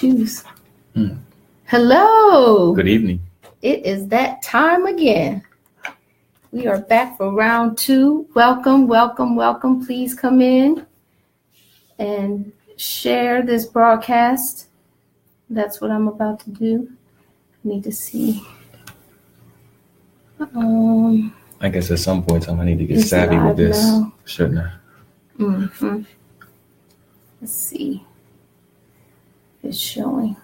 Choose. Hello. Good evening. It is that time again. We are back for round 2. Welcome, welcome, welcome. Please come in and share this broadcast. That's what I'm about to do. I need to see. I guess at some point I need to get savvy with this, now. Shouldn't I? Mm-hmm. Let's see. It's showing.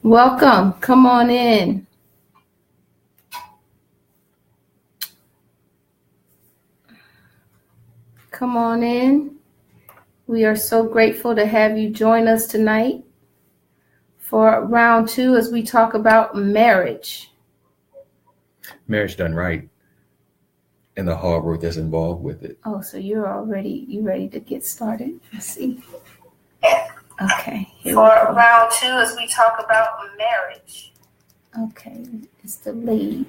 Welcome. Come on in. Come on in. We are so grateful to have you join us tonight for round 2 as we talk about marriage. Marriage done right and the hard work that's involved with it. Oh, so you ready to get started? Let's see. Okay. For round 2 as we talk about marriage. Okay, it's delayed.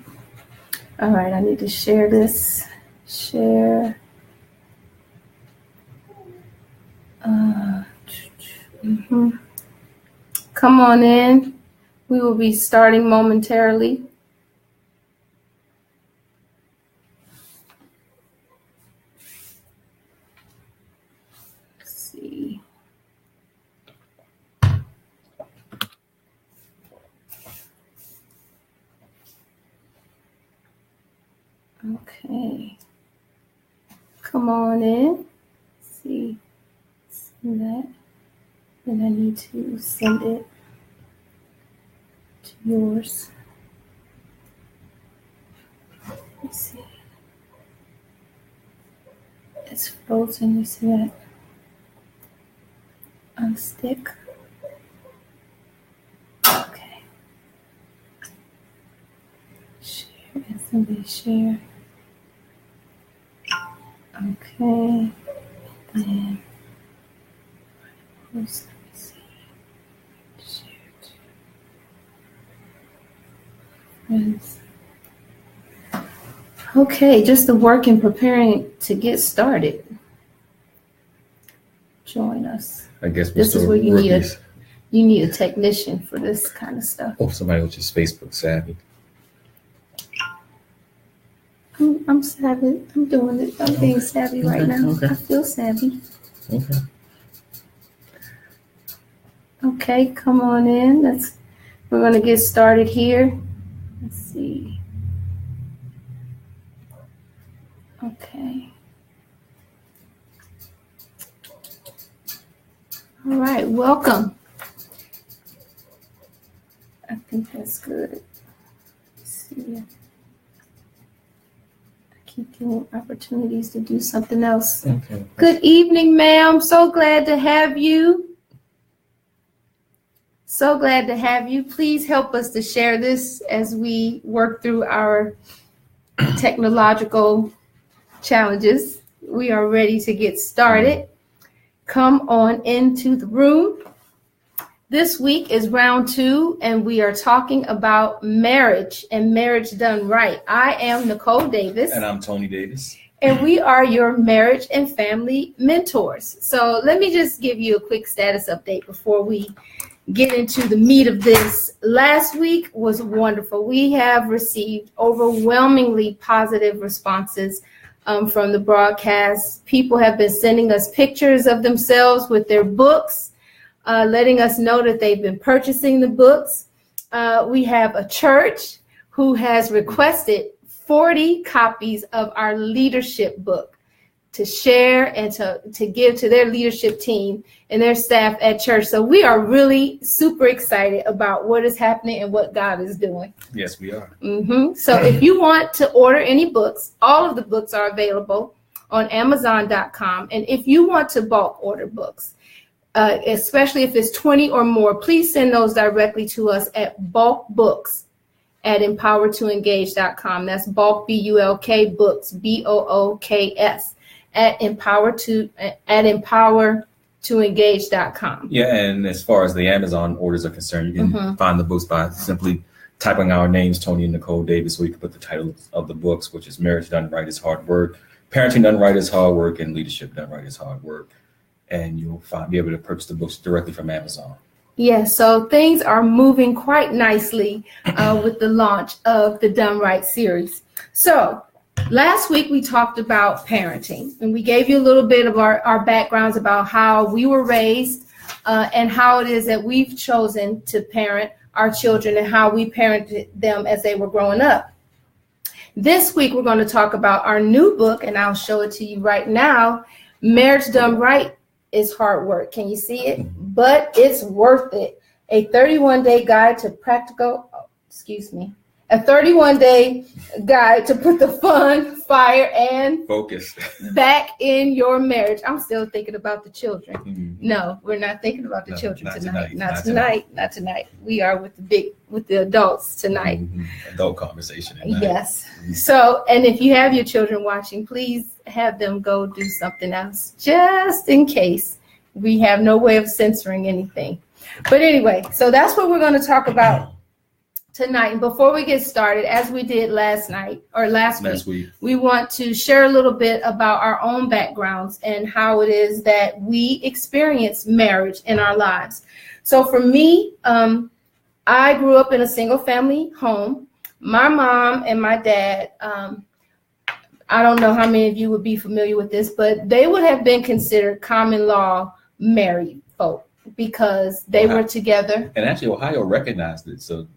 All right, I need to share this. Share. Come on in. We will be starting momentarily. Let's see. Okay. Come on in. Let's see. Send that. Then I need to send it to yours. Let's see. It's frozen. You see that? Unstick. Okay. Share and somebody share. Okay. And post. Let me see. Share to friends. Okay, just the work and preparing to get started. Join us. I guess This is where you need a technician for this kind of stuff. Oh, somebody who's just Facebook savvy. I'm savvy. I'm doing it. I'm being savvy right now. Okay. I feel savvy. Okay. Okay, come on in. We're going to get started here. Let's see. Okay. All right, welcome. I think that's good. Let's see. I keep getting opportunities to do something else. Okay. Good evening, ma'am. So glad to have you. So glad to have you. Please help us to share this as we work through our technological challenges. We are ready to get started. Come on into the room. This week is round 2, and we are talking about marriage and marriage done right. I am Nicole Davis. And I'm Tony Davis. And we are your marriage and family mentors. So let me just give you a quick status update before we get into the meat of this. Last week was wonderful. We have received overwhelmingly positive responses from the broadcast. People have been sending us pictures of themselves with their books, letting us know that they've been purchasing the books. We have a church who has requested 40 copies of our leadership book to share and to give to their leadership team and their staff at church. So we are really super excited about what is happening and what God is doing. Yes, we are. So if you want to order any books, all of the books are available on Amazon.com. And if you want to bulk order books, especially if it's 20 or more, please send those directly to us at bulkbooks@empowertoengage.com. That's bulk, B-U-L-K, books, B-O-O-K-S, at empowertoengage.com. Yeah, and as far as the Amazon orders are concerned, you can find the books by simply typing our names, Tony and Nicole Davis, so you can put the title of the books, which is Marriage Done Right is Hard Work, Parenting Done Right is Hard Work, and Leadership Done Right is Hard Work. and you'll be able to purchase the books directly from Amazon. Yes, so things are moving quite nicely with the launch of the Done Right series. So last week we talked about parenting, and we gave you a little bit of our backgrounds about how we were raised and how it is that we've chosen to parent our children and how we parented them as they were growing up. This week we're going to talk about our new book, and I'll show it to you right now. Marriage Done Right is hard work. Can you see it? But it's worth it. A 31-day guide to a 31-day guide to put the fun, fire, and focus back in your marriage. I'm still thinking about the children. Mm-hmm. No, we're not thinking about the children tonight. Not tonight. We are with the adults tonight. Mm-hmm. Adult conversation. Yes. Mm-hmm. So, and if you have your children watching, please have them go do something else, just in case. We have no way of censoring anything. But anyway, so that's what we're going to talk about tonight. And before we get started, as we did last week, we want to share a little bit about our own backgrounds and how it is that we experience marriage in our lives. So for me, I grew up in a single family home. My mom and my dad, I don't know how many of you would be familiar with this, but they would have been considered common law married folk because they were together. And actually, Ohio recognized it, so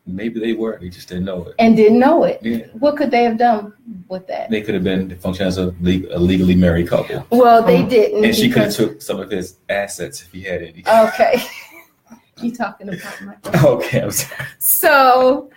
maybe they were. They just didn't know it. And didn't know it. Yeah. What could they have done with that? They could have been function as a legally married couple. Well, they didn't. And she could have took some of his assets if he had any. Okay. You talking about my? Okay, I'm sorry. So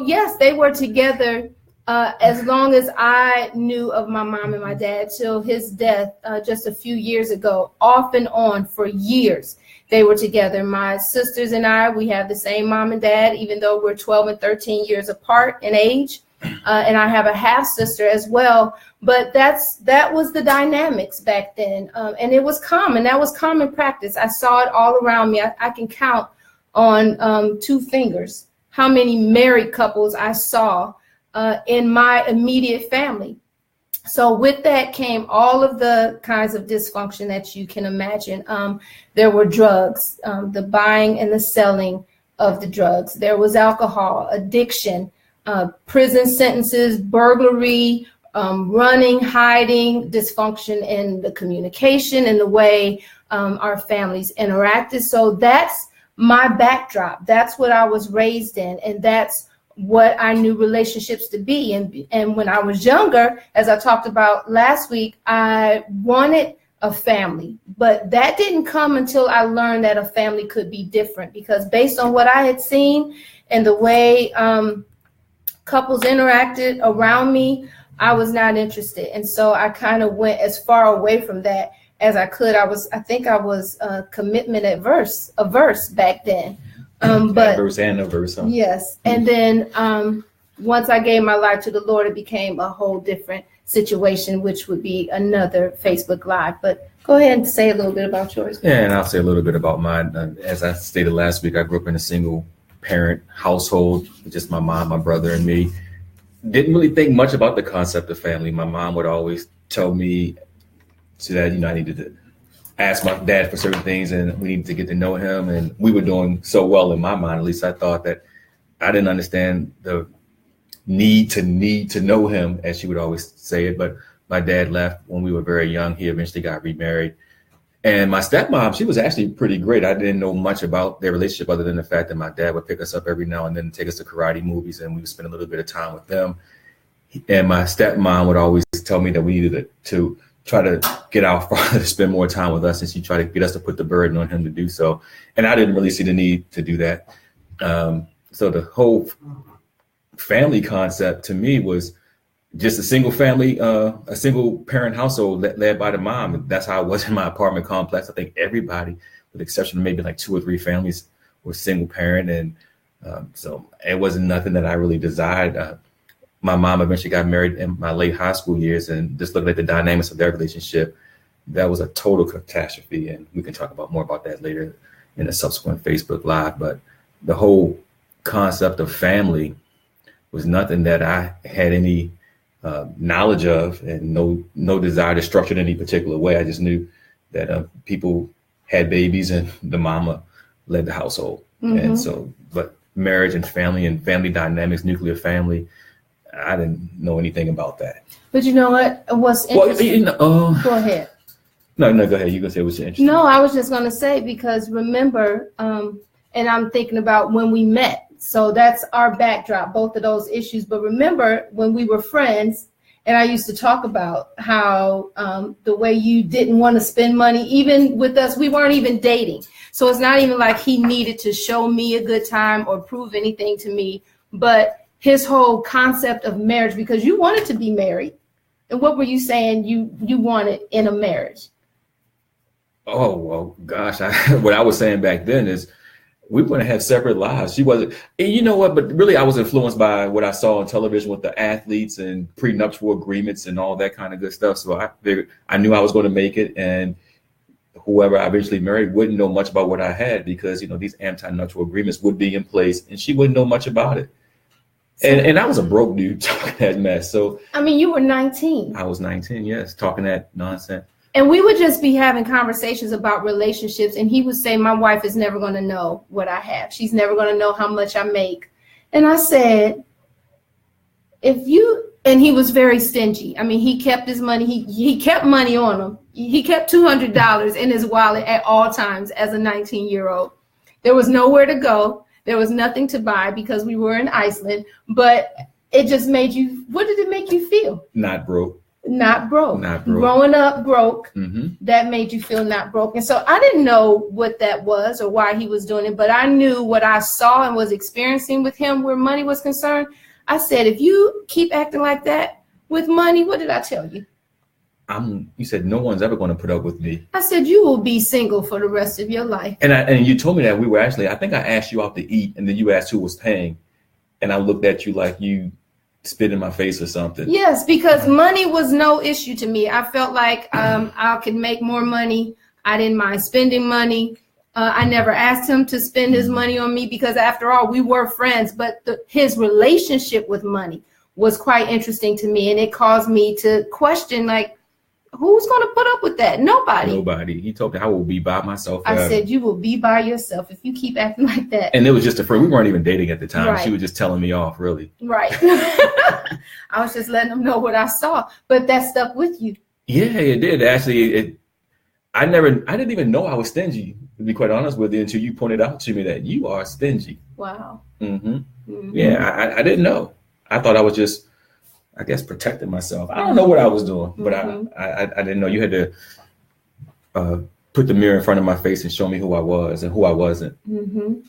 yes, they were together. As long as I knew of my mom and my dad, till his death just a few years ago, off and on for years, they were together. My sisters and I, we have the same mom and dad, even though we're 12 and 13 years apart in age. And I have a half sister as well. But that was the dynamics back then. And it was common. That was common practice. I saw it all around me. I can count on 2 fingers how many married couples I saw in my immediate family. So with that came all of the kinds of dysfunction that you can imagine. There were drugs, the buying and the selling of the drugs. There was alcohol, addiction, prison sentences, burglary, running, hiding, dysfunction in the communication and the way our families interacted. So that's my backdrop. That's what I was raised in, and that's what I knew relationships to be. And when I was younger, as I talked about last week, I wanted a family, but that didn't come until I learned that a family could be different, because based on what I had seen and the way couples interacted around me, I was not interested. And so I kind of went as far away from that as I could. I think I was commitment averse back then. But adverse and averse. Huh? Yes. And then once I gave my life to the Lord, it became a whole different situation, which would be another Facebook Live. But go ahead and say a little bit about yours. Yeah, and I'll say a little bit about mine. As I stated last week, I grew up in a single parent household, just my mom, my brother, and me. Didn't really think much about the concept of family. My mom would always tell me that, I needed to ask my dad for certain things and we needed to get to know him. And we were doing so well in my mind. At least I thought that I didn't understand the need to know him, as she would always say it. But my dad left when we were very young. He eventually got remarried. And my stepmom, she was actually pretty great. I didn't know much about their relationship other than the fact that my dad would pick us up every now and then and take us to karate movies, and we would spend a little bit of time with them. And my stepmom would always tell me that we needed to try to get our father to spend more time with us, and she tried to get us to put the burden on him to do so. And I didn't really see the need to do that. So the whole family concept to me was just a single family, a single parent household led by the mom. That's how it was in my apartment complex. I think everybody, with the exception of maybe like 2 or 3 families, were single parent. And so it wasn't nothing that I really desired. My mom eventually got married in my late high school years, and just looking at the dynamics of their relationship, that was a total catastrophe. And we can talk about more about that later in a subsequent Facebook Live. But the whole concept of family was nothing that I had any knowledge of, and no desire to structure it in any particular way. I just knew that people had babies and the mama led the household. And so, but marriage and family dynamics, nuclear family, I didn't know anything about that. But you know what? What's interesting? Go ahead. No, go ahead. You can say what's interesting. No, I was just going to say, because remember, and I'm thinking about when we met. So that's our backdrop, both of those issues. But remember when we were friends, and I used to talk about how the way you didn't want to spend money, even with us, we weren't even dating. So it's not even like he needed to show me a good time or prove anything to me. But his whole concept of marriage, because you wanted to be married. And what were you saying you wanted in a marriage? Oh, well, gosh, what I was saying back then is we were going to have separate lives. She wasn't, and you know what, but really I was influenced by what I saw on television with the athletes and prenuptial agreements and all that kind of good stuff. So I figured, I knew I was going to make it, and whoever I eventually married wouldn't know much about what I had, because, you know, these anti-nuptial agreements would be in place and she wouldn't know much about it. And I was a broke dude talking that mess. So, I mean, you were 19. I was 19, yes, talking that nonsense. And we would just be having conversations about relationships. And he would say, my wife is never going to know what I have. She's never going to know how much I make. And I said, and he was very stingy. I mean, he kept his money. He kept money on him. He kept $200 in his wallet at all times as a 19-year-old. There was nowhere to go. There was nothing to buy because we were in Iceland. But it just made you, what did it make you feel? Not broke. Not broke. Not broke. Growing up broke, Mm-hmm. That made you feel not broke. And so I didn't know what that was or why he was doing it, but I knew what I saw and was experiencing with him where money was concerned. I said, if you keep acting like that with money, what did I tell you? You said no one's ever going to put up with me. I said, you will be single for the rest of your life. And you told me that we were actually, I think I asked you out to eat, and then you asked who was paying. And I looked at you like you spit in my face or something. Yes, because money was no issue to me. I felt like I could make more money. I didn't mind spending money. I never asked him to spend his money on me because, after all, we were friends. But his relationship with money was quite interesting to me. And it caused me to question, like, who's going to put up with that? Nobody. He told me I will be by myself. I said, you will be by yourself if you keep acting like that. And it was just a friend. We weren't even dating at the time. Right. She was just telling me off, really. Right. I was just letting him know what I saw. But that stuck with you. Yeah, it did. Actually, I didn't even know I was stingy, to be quite honest with you, until you pointed out to me that you are stingy. Wow. Mm-hmm. Mm-hmm. Yeah, I didn't know. I thought I was just, I guess, protecting myself. I don't know what I was doing, but I didn't know. You had to put the mirror in front of my face and show me who I was and who I wasn't. Mm-hmm.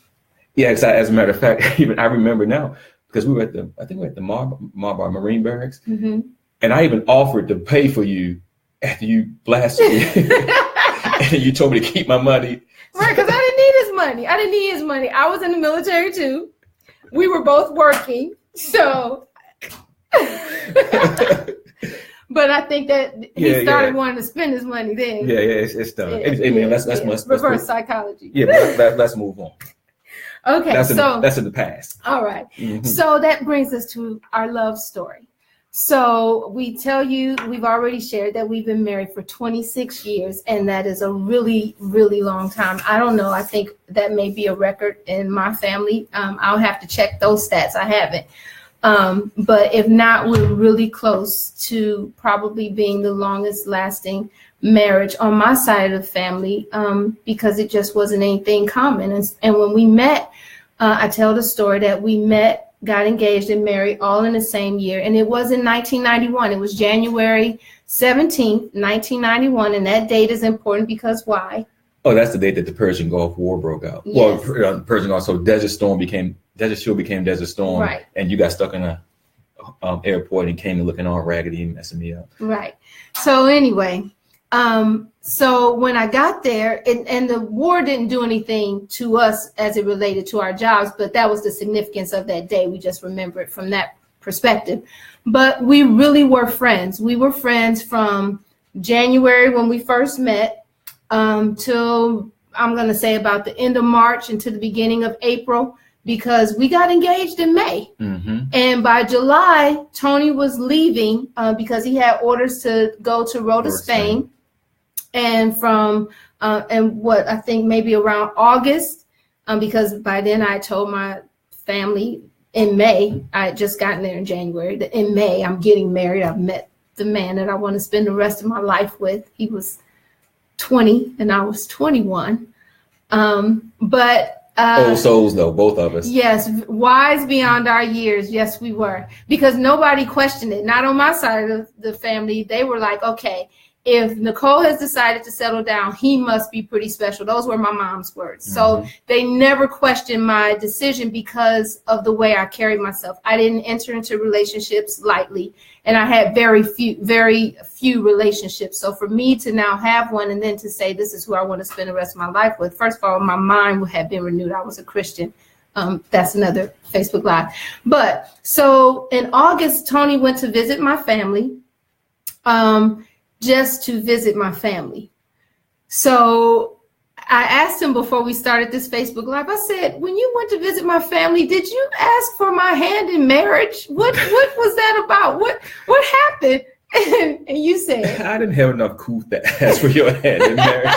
Yeah, as a matter of fact, even I remember now, because we were at the Marbar Marine Barracks, mm-hmm. and I even offered to pay for you after you blasted me. And you told me to keep my money. Right, because I didn't need his money. I was in the military too. We were both working, so. But I think that he started wanting to spend his money then. Yeah, it's done. Let's reverse psychology. Yeah, let's move on. Okay, that's in the past. All right. Mm-hmm. So that brings us to our love story. So we tell you, we've already shared that we've been married for 26 years, and that is a really, really long time. I don't know. I think that may be a record in my family. I'll have to check those stats. I haven't. But if not, we're really close to probably being the longest lasting marriage on my side of the family, because it just wasn't anything common. And when we met, I tell the story that we met, got engaged and married all in the same year. And it was in 1991. It was January 17th, 1991. And that date is important because why? Oh, that's the date that the Persian Gulf War broke out. Yes. Well, Persian Gulf. So Desert Shield became Desert Storm. Right. And you got stuck in a airport and came looking all raggedy and messing me up. Right. So anyway, so when I got there, and the war didn't do anything to us as it related to our jobs, but that was the significance of that day. We just remember it from that perspective. But we really were friends. We were friends from January when we first met till, I'm going to say, about the end of March into the beginning of April, because we got engaged in May. Mm-hmm. And by July, Tony was leaving because he had orders to go to Rota, Spain. And from and what I think maybe around August, because by then I told my family in May, I had just gotten there in January, that in May I'm getting married. I've met the man that I want to spend the rest of my life with. He was 20 and I was 21. Old souls though, both of us. Yes, wise beyond our years. Yes, we were, because nobody questioned it. Not on my side of the family. They were like, okay, if Nicole has decided to settle down, he must be pretty special. Those were my mom's words. So they never questioned my decision because of the way I carried myself. I didn't enter into relationships lightly, and I had very few relationships. So for me to now have one and then to say this is who I want to spend the rest of my life with, first of all, my mind had been renewed. I was a Christian. That's another Facebook Live. But so in August, Tony went to visit my family. Just to visit my family. So I asked him before we started this Facebook Live, I said, when you went to visit my family, did you ask for my hand in marriage? What was that about? What happened? And you said, I didn't have enough couth to ask for your hand in marriage.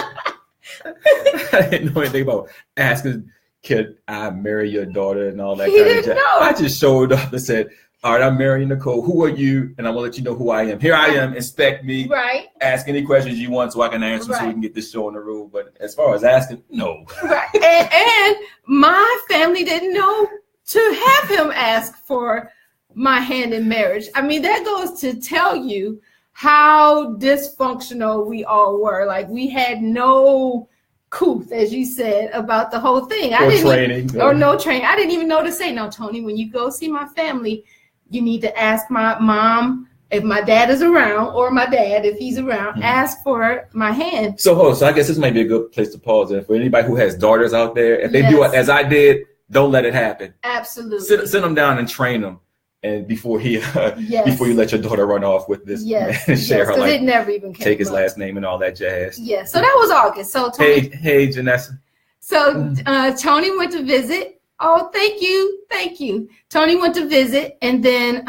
I didn't know anything about asking, could I marry your daughter and all that He kind of didn't jazz. know. I just showed up and said, all right, I'm marrying Nicole. Who are you? And I'm going to let you know who I am. Here I am. Inspect me. right. Ask any questions you want so I can answer so we Right. can get this show on the road. But as far as asking, no. Right. And my family didn't know to have him ask for my hand in marriage. I mean, that goes to tell you how dysfunctional we all were. Like, we had no couth, as you said, about the whole thing. Or training. No training. I didn't even know to say, no, Tony, when you go see my family, you need to ask my mom if my dad is around, or my dad, if he's around, ask for my hand. So I guess this might be a good place to pause. And for anybody who has daughters out there, if they do it as I did, don't let it happen. Absolutely. Sit them down and train them. And before you let your daughter run off with this man and share her life, it never even came take his up. last name and all that jazz. Yeah, so that was August. So Tony, Hey, Janessa. So Tony went to visit. Oh, thank you. Tony went to visit, and then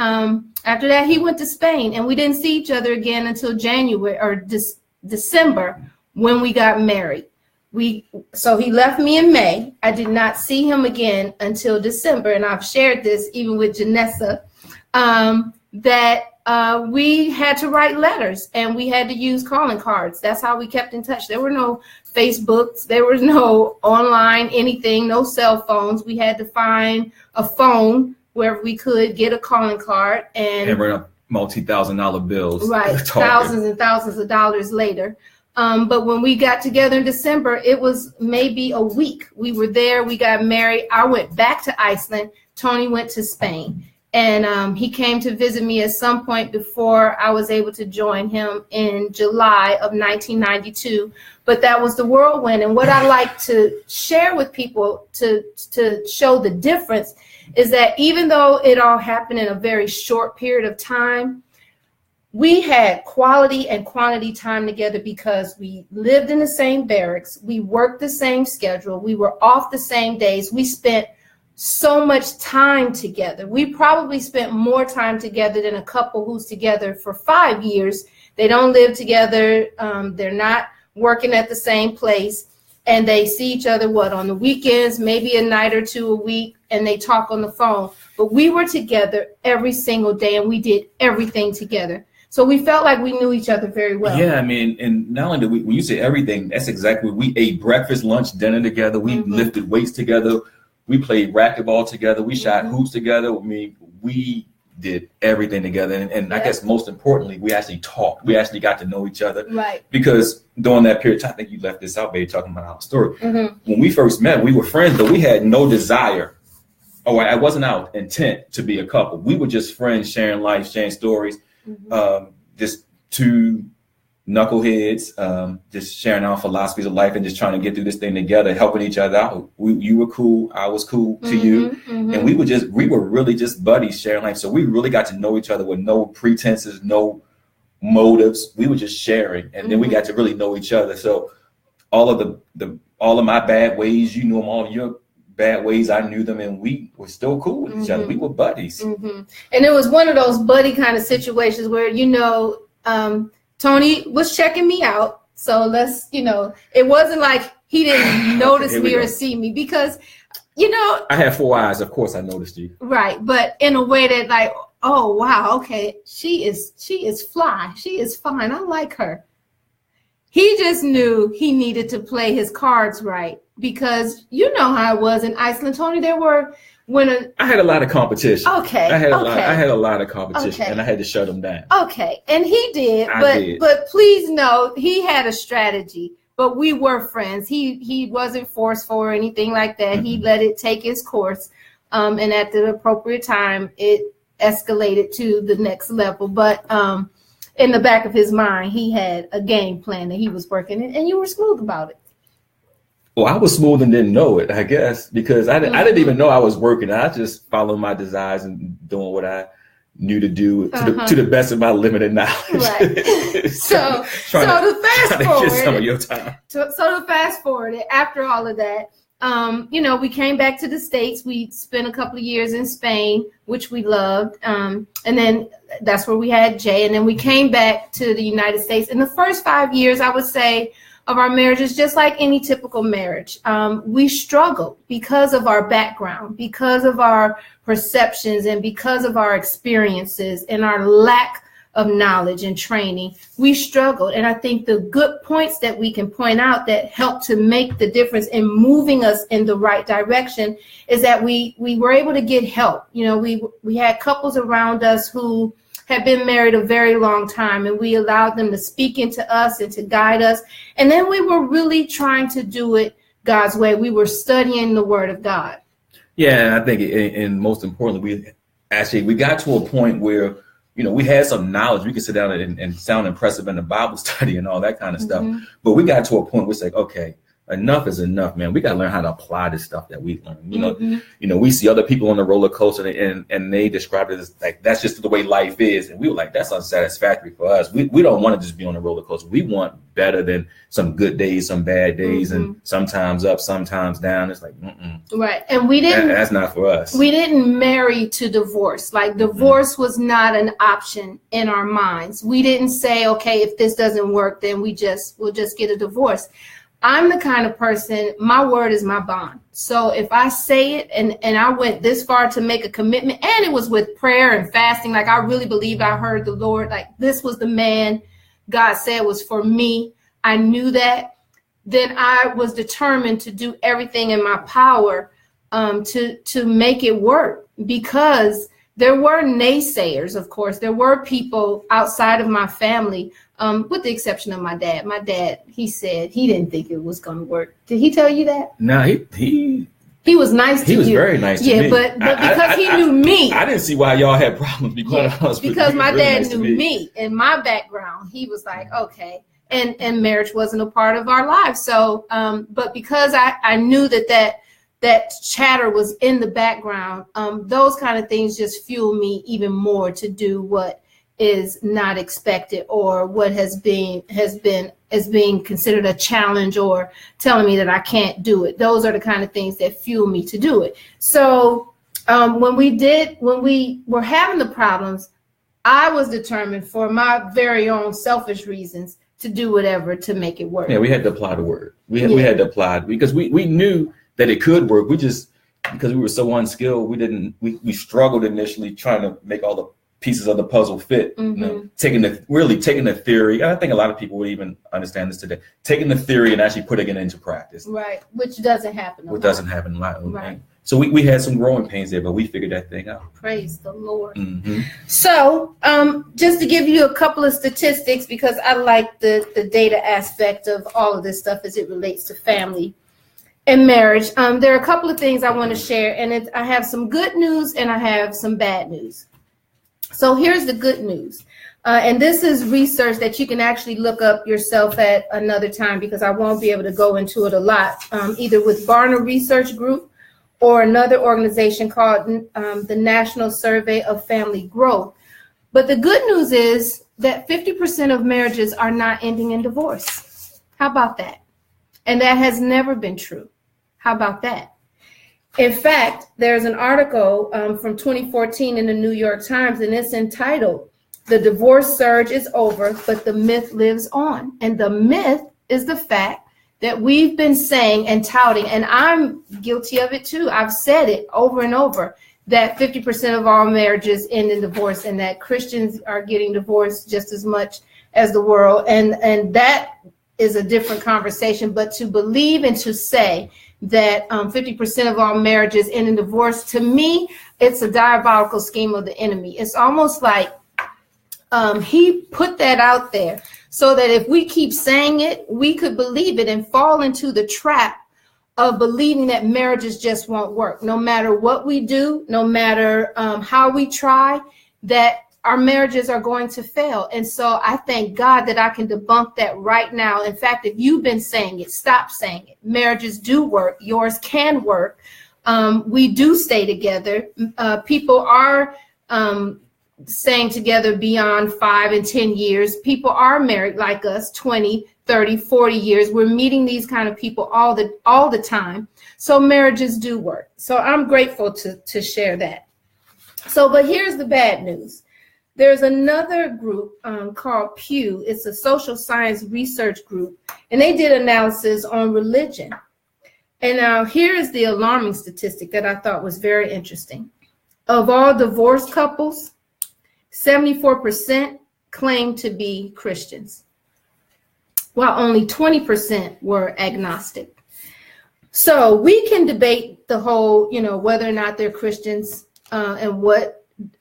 after that, he went to Spain, and we didn't see each other again until January or December when we got married. So he left me in May. I did not see him again until December, and I've shared this even with Janessa, that we had to write letters and we had to use calling cards. That's how we kept in touch. There were no Facebooks, there was no online anything, no cell phones. We had to find a phone wherever we could, get a calling card, and run up multi-$1,000 bills. Right, thousands and thousands of dollars later. But when we got together in December, it was maybe a week. We were there, we got married. I went back to Iceland. Tony went to Spain. And he came to visit me at some point before I was able to join him in July of 1992. But that was the whirlwind. And what I like to share with people to show the difference is that even though it all happened in a very short period of time, we had quality and quantity time together because we lived in the same barracks. We worked the same schedule. We were off the same days. We spent so much time together. We probably spent more time together than a couple who's together for 5 years. They don't live together. They're not working at the same place. And they see each other, on the weekends, maybe a night or two a week, and they talk on the phone. But we were together every single day, and we did everything together. So we felt like we knew each other very well. Yeah, I mean, and not only did we, when you say everything, that's exactly, we ate breakfast, lunch, dinner together. We lifted weights together. We played racquetball together. We shot hoops together. I mean, we did everything together. And I guess most importantly, we actually talked. We actually got to know each other. Right. Because during that period of time, I think you left this out, baby, talking about our story. When we first met, we were friends, but we had no desire. I wasn't our intent to be a couple. We were just friends, sharing life, sharing stories. Just two knuckleheads, just sharing our philosophies of life and just trying to get through this thing together, helping each other out. You were cool, I was cool to you, and we were really just buddies sharing life. So we really got to know each other with no pretenses, no motives. We were just sharing, and then we got to really know each other. So all of my bad ways, you knew them, all of your bad ways, I knew them, and we were still cool with each other. We were buddies. And it was one of those buddy kind of situations where, Tony was checking me out, So let's, it wasn't like he didn't notice Here we me or go. see me because, I have 4 eyes. Of course I noticed you. right. But in a way that like, oh, wow, okay, she is fly. She is fine. I like her. He just knew he needed to play his cards right because you know how it was in Iceland, Tony. I had a lot of competition. Okay. I had a lot of competition, Okay. and I had to shut them down. Okay, and he did, I did. but please know he had a strategy. But we were friends. He wasn't forceful or anything like that. He let it take its course, and at the appropriate time, it escalated to the next level. But in the back of his mind, he had a game plan that he was working in, and you were smooth about it. Well, I was smooth and didn't know it, I guess, because I didn't even know I was working. I just followed my desires and doing what I knew to do to the best of my limited knowledge. Right. So to fast get some of forward, your time. so to fast forward, after all of that, we came back to the States. We spent a couple of years in Spain, which we loved. And then that's where we had Jay. And then we came back to the United States. In the first 5 years, I would say, of our marriages, just like any typical marriage, we struggled because of our background, because of our perceptions, and because of our experiences and our lack of knowledge and training. We struggled. And I think the good points that we can point out that help to make the difference in moving us in the right direction is that we were able to get help. We had couples around us who had been married a very long time, and we allowed them to speak into us and to guide us. And then we were really trying to do it God's way. We were studying the Word of God. Yeah, and I think, and most importantly, we got to a point where, we had some knowledge. We could sit down and sound impressive in the Bible study and all that kind of stuff. But we got to a point where it's like, okay, enough is enough, man. We got to learn how to apply this stuff that we learned. We see other people on the roller coaster and they describe it as like, that's just the way life is. And we were like, that's unsatisfactory for us. We don't want to just be on the roller coaster. We want better than some good days, some bad days, and sometimes up, sometimes down. It's like, right. And we didn't, that's not for us. We didn't marry to divorce. Like divorce was not an option in our minds. We didn't say, okay, if this doesn't work, then we'll just get a divorce. I'm the kind of person, my word is my bond. So if I say it and I went this far to make a commitment, and it was with prayer and fasting, like I really believed I heard the Lord, like this was the man God said was for me. I knew that. Then I was determined to do everything in my power to make it work, because there were naysayers, of course. There were people outside of my family, with the exception of my dad. My dad, he said he didn't think it was going to work. Did he tell you that? No, he was nice to you. He was very nice to me. Yeah, but because he knew me. I didn't see why y'all had problems. Because my dad knew me and my background. He was like, okay. And marriage wasn't a part of our lives. So, but because I knew that chatter was in the background, those kind of things just fuel me even more to do what is not expected, or what has been as being considered a challenge, or telling me that I can't do it. Those are the kind of things that fuel me to do it. So when we were having the problems, I was determined, for my very own selfish reasons, to do whatever to make it work. Yeah, we had to apply the word. We had to apply it, because we knew that it could work. We just, because we were so unskilled, we struggled initially trying to make all the pieces of the puzzle fit. Taking the theory. I think a lot of people would even understand this today. Taking the theory and actually putting it into practice. Right, which doesn't happen a lot. Doesn't happen a lot. Right. So we had some growing pains there, but we figured that thing out. Praise the Lord. So just to give you a couple of statistics, because I like the data aspect of all of this stuff as it relates to family and marriage. There are a couple of things I want to share, and I have some good news and I have some bad news. So here's the good news. And this is research that you can actually look up yourself at another time, because I won't be able to go into it a lot, either with Barna Research Group or another organization called the National Survey of Family Growth. But the good news is that 50% of marriages are not ending in divorce. How about that? And that has never been true. How about that? In fact, there's an article from 2014 in the New York Times, and it's entitled The divorce surge is over, but the myth lives on. And the myth is the fact that we've been saying and touting, and I'm guilty of it too. I've said it over and over, that 50% of all marriages end in divorce, and that Christians are getting divorced just as much as the world. And that is a different conversation. But to believe and to say that 50% of all marriages end in divorce, to me, it's a diabolical scheme of the enemy. It's almost like he put that out there so that if we keep saying it, we could believe it and fall into the trap of believing that marriages just won't work. No matter what we do, no matter how we try, that our marriages are going to fail. And so I thank God that I can debunk that right now. In fact, if you've been saying it, stop saying it. Marriages do work. Yours can work. We do stay together. People are staying together beyond 5 and 10 years. People are married like us, 20, 30, 40 years. We're meeting these kind of people all the time. So marriages do work. So I'm grateful to share that. So, but here's the bad news. There's another group called Pew. It's a social science research group, and they did analysis on religion. And now here is the alarming statistic that I thought was very interesting. Of all divorced couples, 74% claim to be Christians, while only 20% were agnostic. So we can debate the whole, whether or not they're Christians and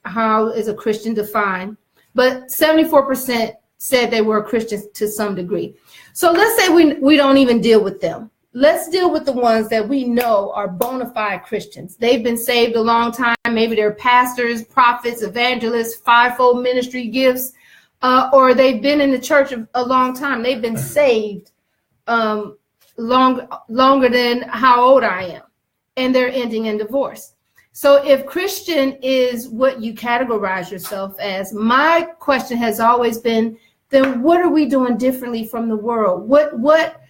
how is a Christian defined, but 74% said they were Christians to some degree. So let's say we don't even deal with them. Let's deal with the ones that we know are bona fide Christians. They've been saved a long time. Maybe they're pastors, prophets, evangelists, fivefold ministry gifts, or they've been in the church a long time. They've been saved longer than how old I am, and they're ending in divorce. So if Christian is what you categorize yourself as, my question has always been, then what are we doing differently from the world? What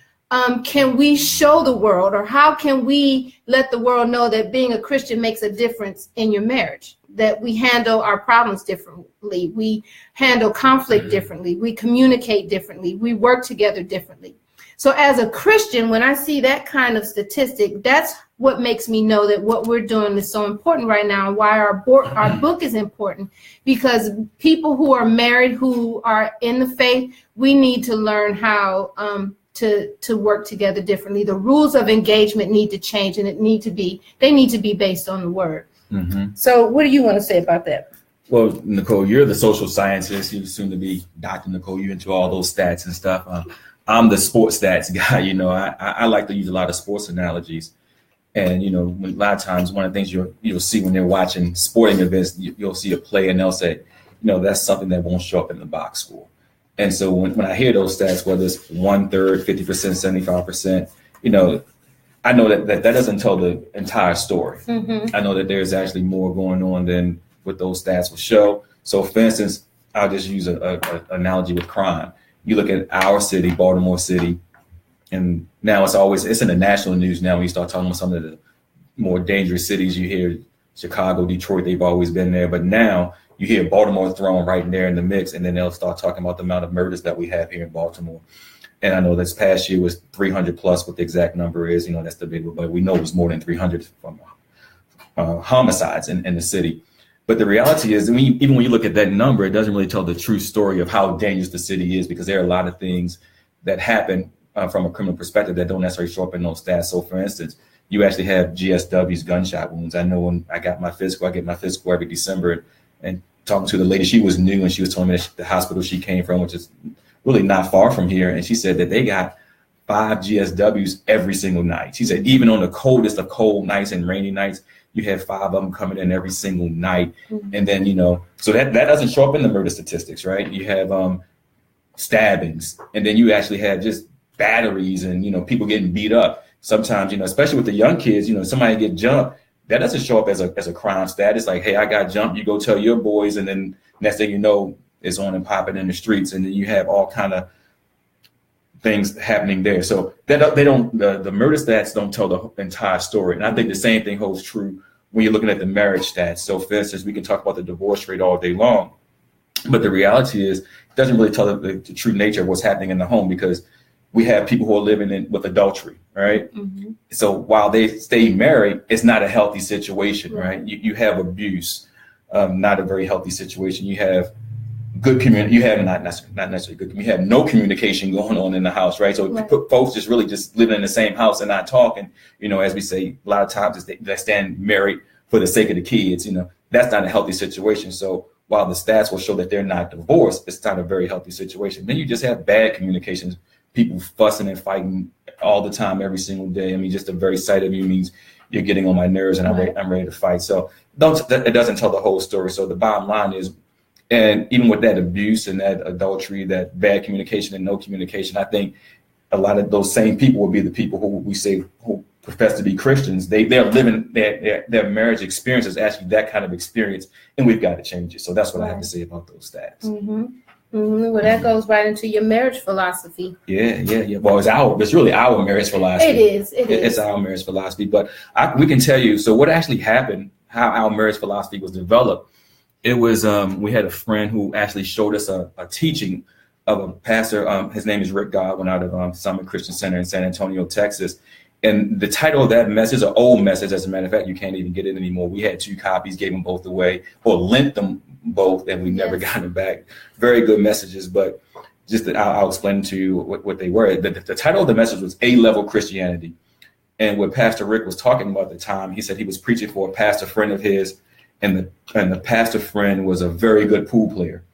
can we show the world, or how can we let the world know that being a Christian makes a difference in your marriage, that we handle our problems differently, we handle conflict differently, we communicate differently, we work together differently. So as a Christian, when I see that kind of statistic, that's what makes me know that what we're doing is so important right now, and why our book is important, because people who are married, who are in the faith, we need to learn how to work together differently. The rules of engagement need to change, and they need to be based on the word. Mm-hmm. So what do you want to say about that? Well, Nicole, you're the social scientist. You're soon to be Dr. Nicole. You're into all those stats and stuff. I'm the sports stats guy. I like to use a lot of sports analogies. And, a lot of times one of the things you'll see when they're watching sporting events, you'll see a play and they'll say, that's something that won't show up in the box score. And so when I hear those stats, whether it's 1/3, 50%, 75%, I know that doesn't tell the entire story. Mm-hmm. I know that there's actually more going on than what those stats will show. So, for instance, I'll just use an analogy with crime. You look at our city, Baltimore City, and now it's in the national news now when you start talking about some of the more dangerous cities. You hear Chicago, Detroit, they've always been there. But now you hear Baltimore thrown right in there in the mix, and then they'll start talking about the amount of murders that we have here in Baltimore. And I know this past year was 300 plus, what the exact number is, that's the big one, but we know it was more than 300 from homicides in the city. But the reality is, even when you look at that number, it doesn't really tell the true story of how dangerous the city is, because there are a lot of things that happen from a criminal perspective that don't necessarily show up in those stats. So, for instance, you actually have GSW's gunshot wounds. I know when I got my physical, I get my physical every December, and talking to the lady, she was new, and she was telling me that the hospital she came from, which is really not far from here, and she said that they got 5 GSWs every single night. She said even on the coldest of cold nights and rainy nights, you have 5 of them coming in every single night. Mm-hmm. And then, so that doesn't show up in the murder statistics, right? You have stabbings, and then you actually have just batteries and, people getting beat up. Sometimes, especially with the young kids, somebody get jumped, that doesn't show up as a crime stat. It's like, hey, I got jumped, you go tell your boys, and then next thing you know, it's on and popping in the streets, and then you have all kind of things happening there. So the murder stats don't tell the entire story. And I think the same thing holds true when you're looking at the marriage stats. So for instance, we can talk about the divorce rate all day long, But the reality is, it doesn't really tell the true nature of what's happening in the home, because we have people who are living with adultery, right? Mm-hmm. So while they stay married, it's not a healthy situation, right? You have abuse, not a very healthy situation. You have good community. You have not necessarily good. You have no communication going on in the house, right? So folks just really just living in the same house and not talking. As we say, a lot of times they stand married for the sake of the kids. That's not a healthy situation. So while the stats will show that they're not divorced, it's not a very healthy situation. Then you just have bad communications, people fussing and fighting all the time, every single day. I mean, just the very sight of you means you're getting on my nerves, and I'm ready to fight. So it doesn't tell the whole story. So the bottom line is, and even with that abuse and that adultery, that bad communication and no communication, I think a lot of those same people will be the people who we say who profess to be Christians. They're living their marriage experience is actually that kind of experience, and we've got to change it. So that's what I have to say about those stats. Mm-hmm. Mm-hmm. Well, that goes right into your marriage philosophy. Yeah. Well, it's really our marriage philosophy. It's our marriage philosophy. But we can tell you. So what actually happened? How our marriage philosophy was developed? It was we had a friend who actually showed us a teaching of a pastor. His name is Rick Godwin, out of Summit Christian Center in San Antonio, Texas. And the title of that message is an old message. As a matter of fact, you can't even get it anymore. We had 2 copies, gave them both away, or lent them both, and we never got them back. Very good messages, but just I'll explain to you what they were. The title of the message was A-Level Christianity. And what Pastor Rick was talking about at the time, he said he was preaching for a pastor friend of his, and the pastor friend was a very good pool player.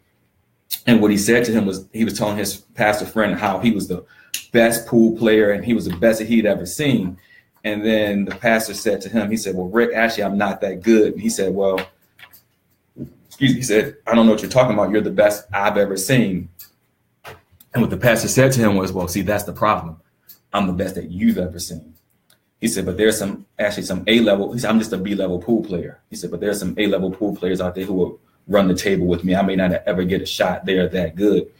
And what he said to him was, he was telling his pastor friend how he was the best pool player and he was the best that he'd ever seen. And then the pastor said to him, he said, well, Rick, actually, I'm not that good. And he said, well, he said, I don't know what you're talking about. You're the best I've ever seen. And what the pastor said to him was, well, see, that's the problem. I'm the best that you've ever seen. He said, but there's some A-level. He said, I'm just a B-level pool player. He said, but there's some A-level pool players out there who will run the table with me. I may not ever get a shot. They're that good.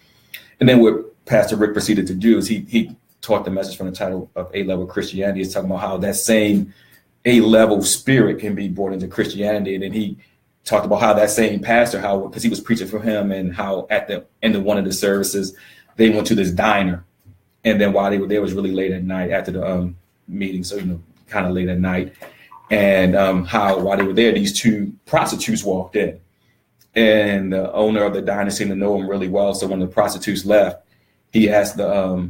And then what Pastor Rick proceeded to do is he taught the message from the title of A-Level Christianity. He's talking about how that same A-level spirit can be brought into Christianity. And then he talked about how that same pastor, because he was preaching for him, and how at the end of one of the services, they went to this diner. And then while they were there, it was really late at night after the meeting. So, kind of late at night. And how while they were there, these 2 prostitutes walked in. And the owner of the diner seemed to know him really well. So when the prostitutes left, he asked the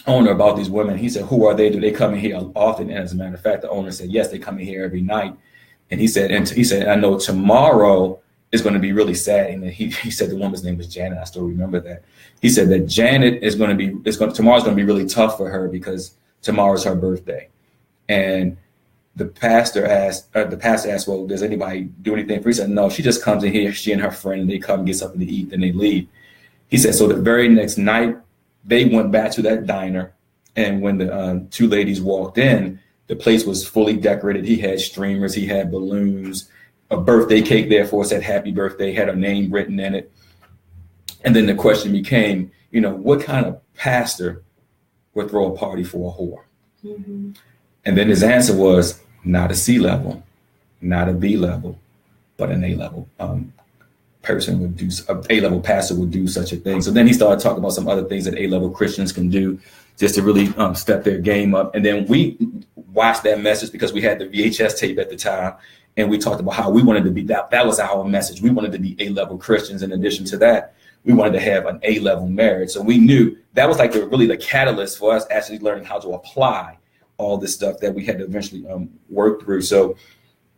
owner about these women. He said, who are they? Do they come in here often? And as a matter of fact, the owner said, yes, they come in here every night. And he said, I know tomorrow is going to be really sad. And he said the woman's name was Janet. I still remember that. He said that Janet is going to be, tomorrow's going to be really tough for her because tomorrow's her birthday. And the pastor asked, well, does anybody do anything for her? He said, no, she just comes in here, she and her friend, and they come get something to eat, then they leave. He said, so the very next night, they went back to that diner. And when the 2 ladies walked in, the place was fully decorated. He had streamers, he had balloons, a birthday cake there for us, said happy birthday, had her name written in it. And then the question became, what kind of pastor would throw a party for a whore? Mm-hmm. And then his answer was, not a C-level, not a B-level, but an A-level person would do, an A-level pastor would do such a thing. So then he started talking about some other things that A-level Christians can do just to really step their game up. And then we watched that message because we had the VHS tape at the time. And we talked about how we wanted to be, that was our message. We wanted to be A-level Christians. In addition to that, we wanted to have an A-level marriage. So we knew that was like really the catalyst for us actually learning how to apply all this stuff that we had to eventually work through. So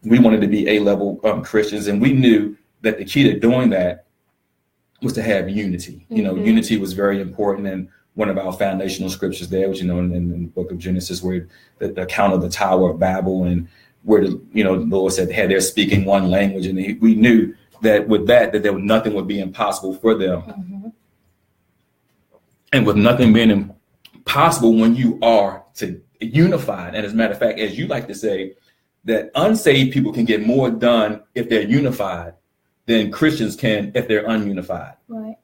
we wanted to be A-level Christians. And we knew that the key to doing that was to have unity. Unity was very important. And one of our foundational scriptures there, which, in the book of Genesis, where the account of the Tower of Babel, and where the Lord said, hey, they're speaking one language. And we knew that with that nothing would be impossible for them. Mm-hmm. And with nothing being impossible when you are unified. And as a matter of fact, as you like to say, that unsaved people can get more done if they're unified than Christians can if they're ununified. Right.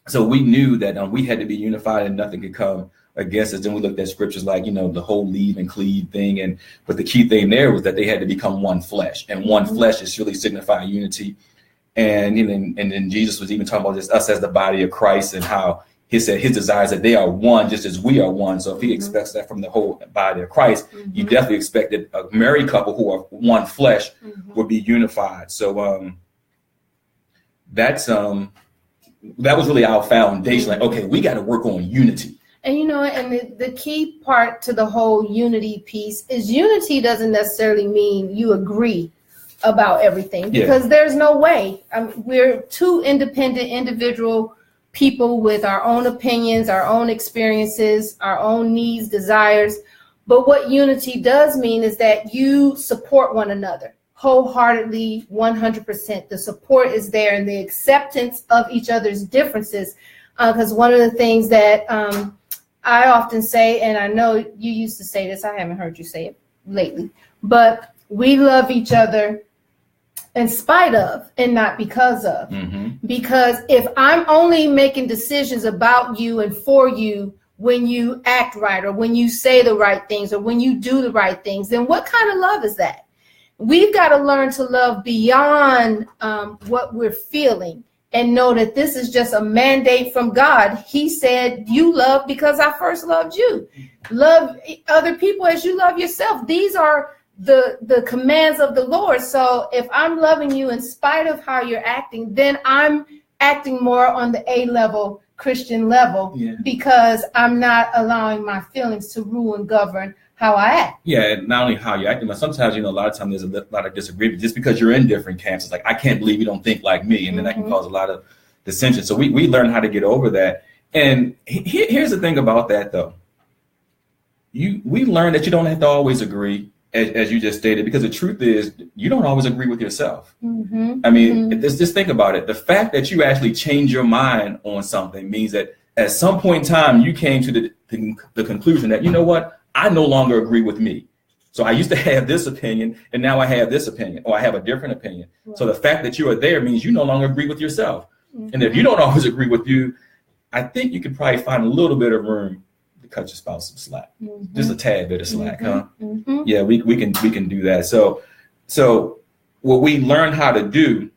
So we knew that we had to be unified and nothing could come against us. Then we looked at scriptures like, the whole leave and cleave thing. But the key thing there was that they had to become one flesh. And one flesh is really signifying unity. And then Jesus was even talking about this, us as the body of Christ, and how he said his desires that they are one just as we are one. So if he expects that from the whole body of Christ, you definitely expect that a married couple who are one flesh would be unified. So that was really our foundation. Like, okay, we got to work on unity. And and the key part to the whole unity piece is unity doesn't necessarily mean you agree about everything, because there's no way. We're two independent individual people with our own opinions, our own experiences, our own needs, desires. But what unity does mean is that you support one another wholeheartedly, 100%. The support is there, and the acceptance of each other's differences. Because one of the things that I often say, and I know you used to say this, I haven't heard you say it lately, but we love each other in spite of and not because of. Because if I'm only making decisions about you and for you when you act right, or when you say the right things, or when you do the right things, then what kind of love is that? We've got to learn to love beyond what we're feeling, and know that this is just a mandate from God. He said, you love because I first loved you. Love other people as you love yourself. These are the commands of the Lord. So if I'm loving you in spite of how you're acting, then I'm acting more on the A level, Christian level, because I'm not allowing my feelings to rule and govern how I act. Yeah, not only how you're acting, but sometimes, a lot of times there's a lot of disagreement just because you're in different camps. It's like, I can't believe you don't think like me. And then that can cause a lot of dissension. So we learn how to get over that. And here's the thing about that, though. We learn that you don't have to always agree, as you just stated, because the truth is you don't always agree with yourself. I mean, just think about it. The fact that you actually change your mind on something means that at some point in time, you came to the conclusion that, you know what, I no longer agree with me. So I used to have this opinion, and now I have this opinion, or I have a different opinion. Right. So the fact that you are there means you no longer agree with yourself. And if you don't always agree with you, I think you could probably find a little bit of room to cut your spouse some slack, just a tad bit of slack, huh? Yeah, we can do that. So what we learned how to do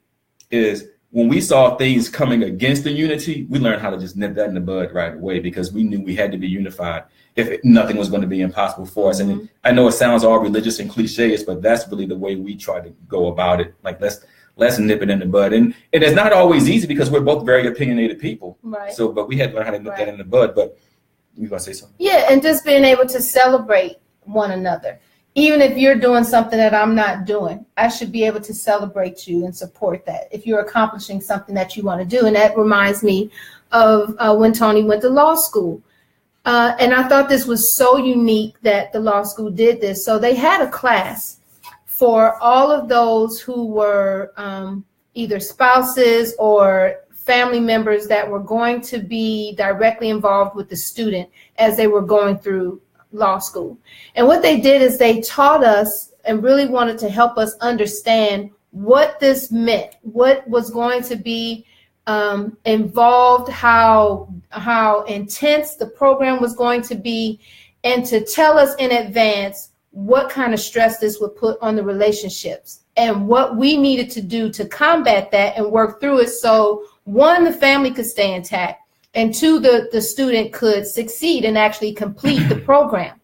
is, when we saw things coming against the unity, we learned how to just nip that in the bud right away, because we knew we had to be unified if nothing was going to be impossible for us. And I know it sounds all religious and cliches, but that's really the way we try to go about it. Like, let's nip it in the bud. And it's not always easy, because we're both very opinionated people. Right. So, but we had to learn how to nip that in the bud. But you going to say something? Yeah, and just being able to celebrate one another. Even if you're doing something that I'm not doing, I should be able to celebrate you and support that if you're accomplishing something that you want to do. And that reminds me of when Tony went to law school. And I thought this was so unique that the law school did this. So they had a class for all of those who were either spouses or family members that were going to be directly involved with the student as they were going through law school. And what they did is they taught us and really wanted to help us understand what this meant, what was going to be involved, how intense the program was going to be, and to tell us in advance what kind of stress this would put on the relationships and what we needed to do to combat that and work through it. So one, the family could stay intact, and two, the student could succeed and actually complete the program.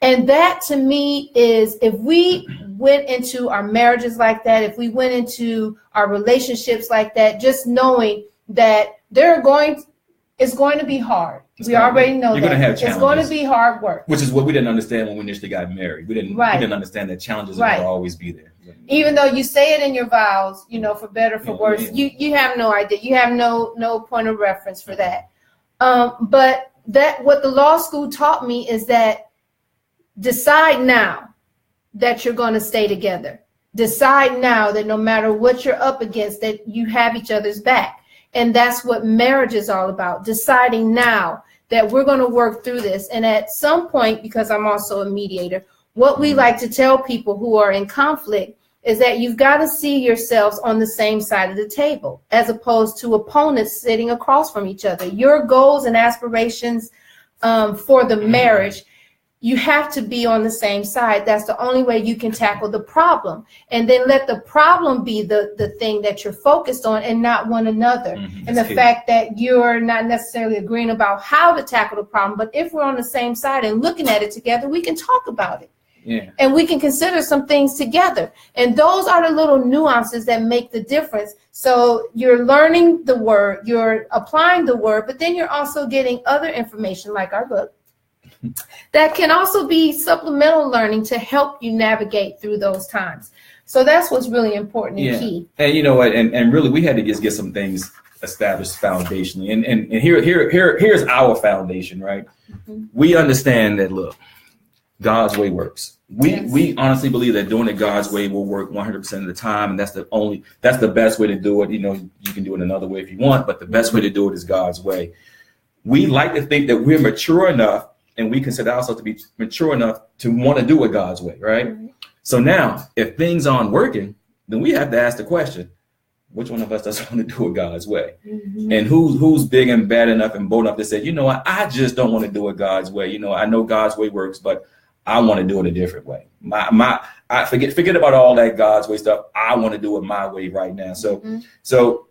And that, to me, is, if we went into our marriages like that, if we went into our relationships like that, just knowing that it's going to be hard. We already know that. You're going to have challenges. It's going to be hard work. Which is what we didn't understand when we initially got married. We didn't understand that challenges will always be there. Even though you say it in your vows, for better, for worse, you have no idea. You have no point of reference for that. But what the law school taught me is that decide now that you're going to stay together. Decide now that no matter what you're up against, that you have each other's back. And that's what marriage is all about. Deciding now that we're going to work through this. And at some point, because I'm also a mediator, what we like to tell people who are in conflict is that you've got to see yourselves on the same side of the table, as opposed to opponents sitting across from each other. Your goals and aspirations for the marriage you have to be on the same side. That's the only way you can tackle the problem. And then let the problem be the thing that you're focused on and not one another. And the fact that you're not necessarily agreeing about how to tackle the problem, but if we're on the same side and looking at it together, we can talk about it. Yeah. And we can consider some things together. And those are the little nuances that make the difference. So you're learning the word, you're applying the word, but then you're also getting other information like our book that can also be supplemental learning to help you navigate through those times. So that's what's really important and key. And you know what? And really, we had to just get some things established foundationally. And here's our foundation, right? We understand that, look, God's way works. We honestly believe that doing it God's way will work 100% of the time, and that's the best way to do it. You know, you can do it another way if you want, but the best way to do it is God's way. We like to think that we're mature enough, and we consider ourselves to be mature enough to want to do it God's way, right? So now, if things aren't working, then we have to ask the question: which one of us doesn't want to do it God's way? And who's big and bad enough and bold enough to say, you know what, I just don't want to do it God's way. You know, I know God's way works, but I want to do it a different way. I forget about all that God's way stuff. I want to do it my way right now. So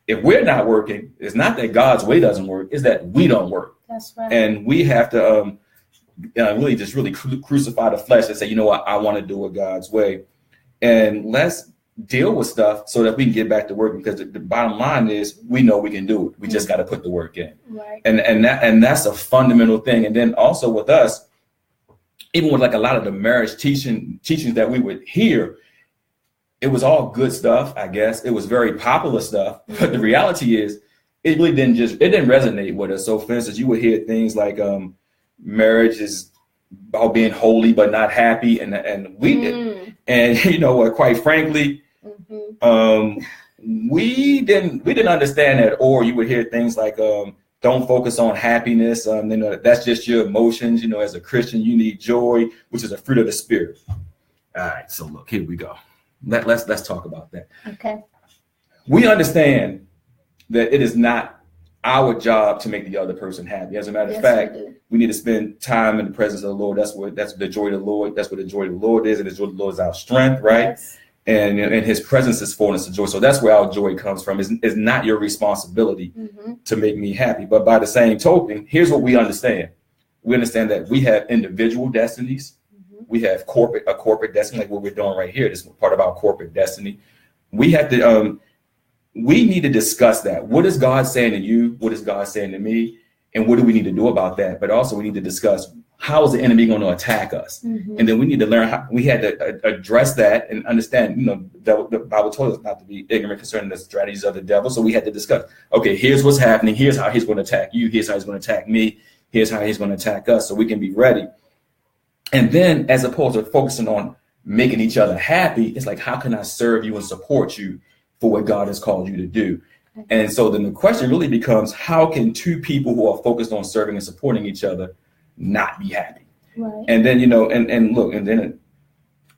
if we're not working, it's not that God's way doesn't work, it's that we don't work. That's right. And we have to really crucify the flesh and say, you know what, I want to do it God's way. And let's deal with stuff so that we can get back to work, because the bottom line is we know we can do it. We just got to put the work in. Right. And that's a fundamental thing. And then also with us, even with like a lot of the marriage teachings that we would hear, it was all good stuff, I guess. It was very popular stuff. But the reality is, it really didn't resonate with us. So for instance, you would hear things like marriage is about being holy but not happy, and we did. And you know what, quite frankly, we didn't understand that. Or you would hear things like don't focus on happiness. You know, that's just your emotions. You know, as a Christian, you need joy, which is a fruit of the Spirit. All right, so look, here we go. Let's talk about that. Okay. We understand that it is not our job to make the other person happy. As a matter of fact, we need to spend time in the presence of the Lord. That's the joy of the Lord. That's what the joy of the Lord is, and the joy of the Lord is our strength, right? Yes. And His presence is fullness of joy. So that's where our joy comes from. It's not your responsibility to make me happy. But by the same token, here's what we understand. We understand that we have individual destinies. We have a corporate destiny, like what we're doing right here. This is part of our corporate destiny. We have to we need to discuss that. What is God saying to you? What is God saying to me? And what do we need to do about that? But also we need to discuss, how is the enemy going to attack us? And then we need to learn how we had to address that and understand, you know, the Bible told us not to be ignorant concerning the strategies of the devil. So we had to discuss, okay, here's what's happening. Here's how he's going to attack you. Here's how he's going to attack me. Here's how he's going to attack us, so we can be ready. And then, as opposed to focusing on making each other happy, it's like, how can I serve you and support you for what God has called you to do? And so then the question really becomes, how can two people who are focused on serving and supporting each other not be happy? Right. And then, you know, and look, and then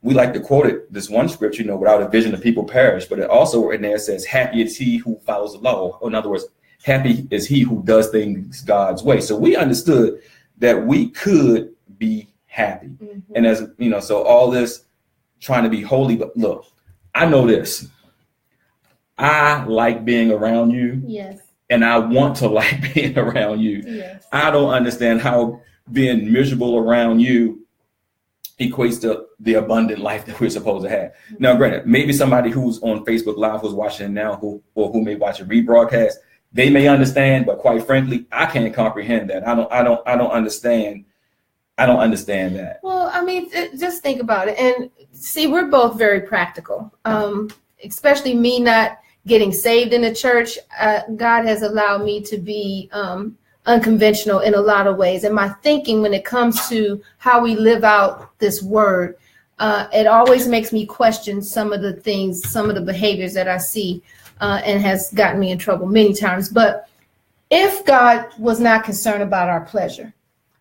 we like to quote it, this one scripture, you know, without a vision, the people perish. But it also in there says, happy is he who follows the law. Or in other words, happy is he who does things God's way. So we understood that we could be happy. And as you know, so all this trying to be holy, but look, I know this. I like being around you. Yes. And I want to like being around you. Yes. I don't understand how being miserable around you equates to the abundant life that we're supposed to have. Now, granted, maybe somebody who's on Facebook Live, who's watching now, who may watch a rebroadcast, they may understand, but quite frankly, I can't comprehend that. I don't understand. I don't understand that. Well, I mean, just think about it. And see, we're both very practical, especially me not getting saved in the church. God has allowed me to be unconventional in a lot of ways. And my thinking when it comes to how we live out this word, it always makes me question some of the things, some of the behaviors that I see, and has gotten me in trouble many times. But if God was not concerned about our pleasure,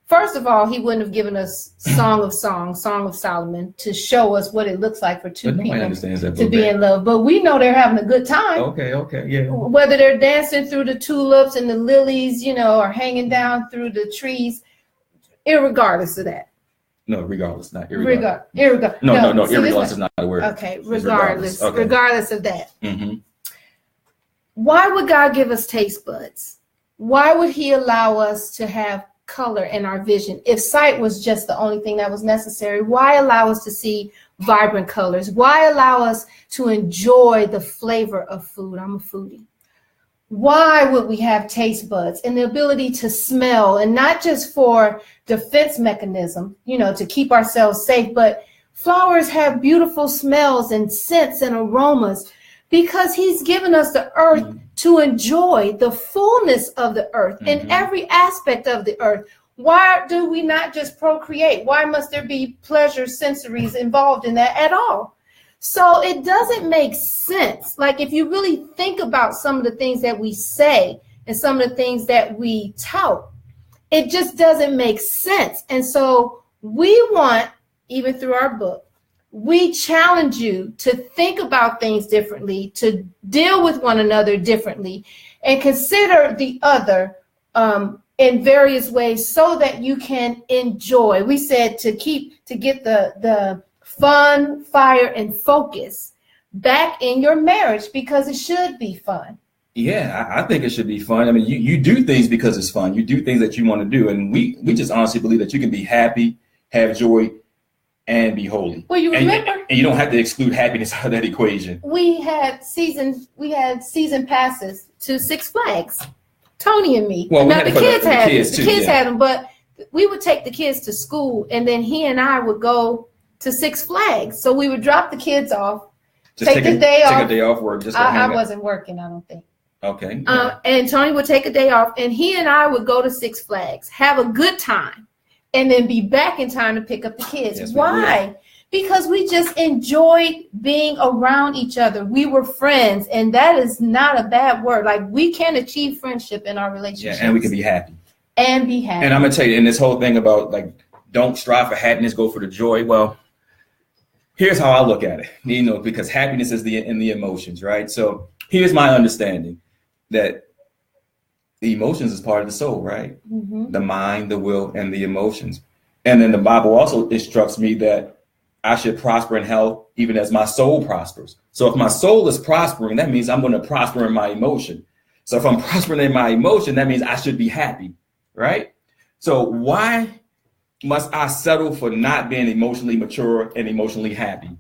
first of all, he wouldn't have given us Song of Songs, Song of Solomon, to show us what it looks like for two people to be in love. But we know they're having a good time. Okay, yeah. Whether they're dancing through the tulips and the lilies, you know, or hanging down through the trees, irregardless of that. No, regardless, not irregardless. No, irregardless is not a word. Okay, It's regardless. Okay. Regardless of that. Mm-hmm. Why would God give us taste buds? Why would he allow us to have color in our vision? If sight was just the only thing that was necessary, why allow us to see vibrant colors? Why allow us to enjoy the flavor of food? I'm a foodie. Why would we have taste buds and the ability to smell, and not just for defense mechanism, to keep ourselves safe, but flowers have beautiful smells and scents and aromas because he's given us the earth to enjoy the fullness of the earth in every aspect of the earth. Why do we not just procreate? Why must there be pleasure sensories involved in that at all? So it doesn't make sense. Like, if you really think about some of the things that we say and some of the things that we tout, it just doesn't make sense. And so we want, even through our book, we challenge you to think about things differently, to deal with one another differently, and consider the other in various ways so that you can enjoy. We said to get the fun, fire, and focus back in your marriage, because it should be fun. Yeah, I think it should be fun. I mean, you do things because it's fun. You do things that you want to do. And we just honestly believe that you can be happy, have joy, and be holy. Well, you remember? And you don't have to exclude happiness out of that equation. We had season passes to Six Flags, Tony and me. Well, now, the kids had them, but we would take the kids to school, and then he and I would go to Six Flags. So we would drop the kids off, take a day off work. I wasn't working, I don't think. Okay. And Tony would take a day off, and he and I would go to Six Flags, have a good time, and then be back in time to pick up the kids. Yes, why? Because we just enjoyed being around each other. We were friends, and that is not a bad word. Like, we can achieve friendship in our relationships. Yeah, and we can be happy. And be happy. And I'm gonna tell you, in this whole thing about, like, don't strive for happiness, go for the joy. Well, here's how I look at it, because happiness is in the emotions, right? So here's my understanding that the emotions is part of the soul, right? Mm-hmm. The mind, the will, and the emotions. And then the Bible also instructs me that I should prosper in health even as my soul prospers. So if my soul is prospering, that means I'm going to prosper in my emotion. So if I'm prospering in my emotion, that means I should be happy, right? So why must I settle for not being emotionally mature and emotionally happy?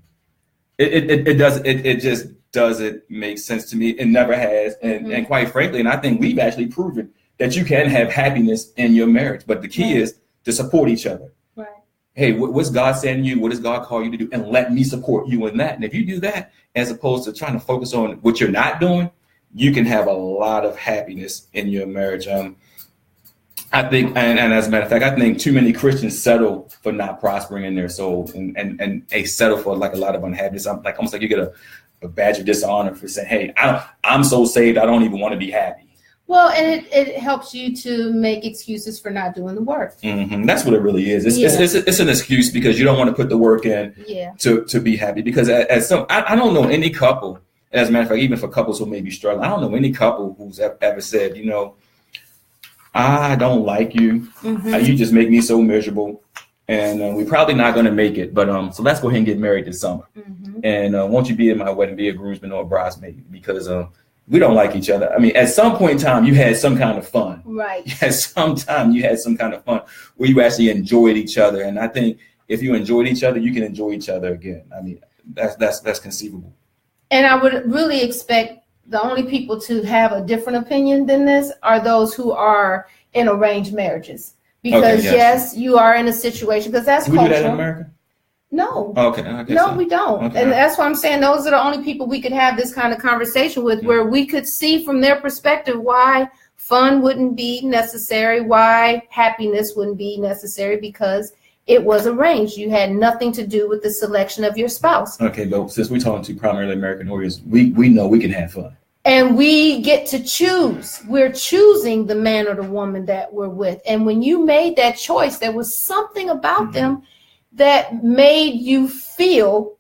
It just doesn't make sense to me. It never has. And quite frankly, and I think we've actually proven that you can have happiness in your marriage. But the key is to support each other. Right. Hey, what's God saying to you? What does God call you to do? And let me support you in that. And if you do that, as opposed to trying to focus on what you're not doing, you can have a lot of happiness in your marriage. I think, and as a matter of fact, I think too many Christians settle for not prospering in their soul, and they settle for like a lot of unhappiness. Like almost like you get a badge of dishonor for saying, "Hey, I'm so saved, I don't even want to be happy." Well, and it helps you to make excuses for not doing the work. Mm-hmm. That's what it really is. It's an excuse because you don't want to put the work in to be happy. Because I don't know any couple, as a matter of fact, even for couples who may be struggling, I don't know any couple who's ever said, I don't like you. Mm-hmm. You just make me so miserable, and we're probably not going to make it. But so let's go ahead and get married this summer. Mm-hmm. And won't you be in my wedding, be a groomsman or a bridesmaid? Because we don't like each other. I mean, at some point in time, you had some kind of fun. Right. At some time, you had some kind of fun where you actually enjoyed each other. And I think if you enjoyed each other, you can enjoy each other again. I mean, that's conceivable. And I would really expect the only people to have a different opinion than this are those who are in arranged marriages. Because yes, you are in a situation, because that's cultural. Do we do that in America? No. Okay. No, we don't. Okay. And that's why I'm saying those are the only people we could have this kind of conversation with, where we could see from their perspective why fun wouldn't be necessary, why happiness wouldn't be necessary, because it was arranged. You had nothing to do with the selection of your spouse. Okay, but since we're talking to primarily American audience, we know we can have fun. And we get to choose. We're choosing the man or the woman that we're with. And when you made that choice, there was something about them that made you feel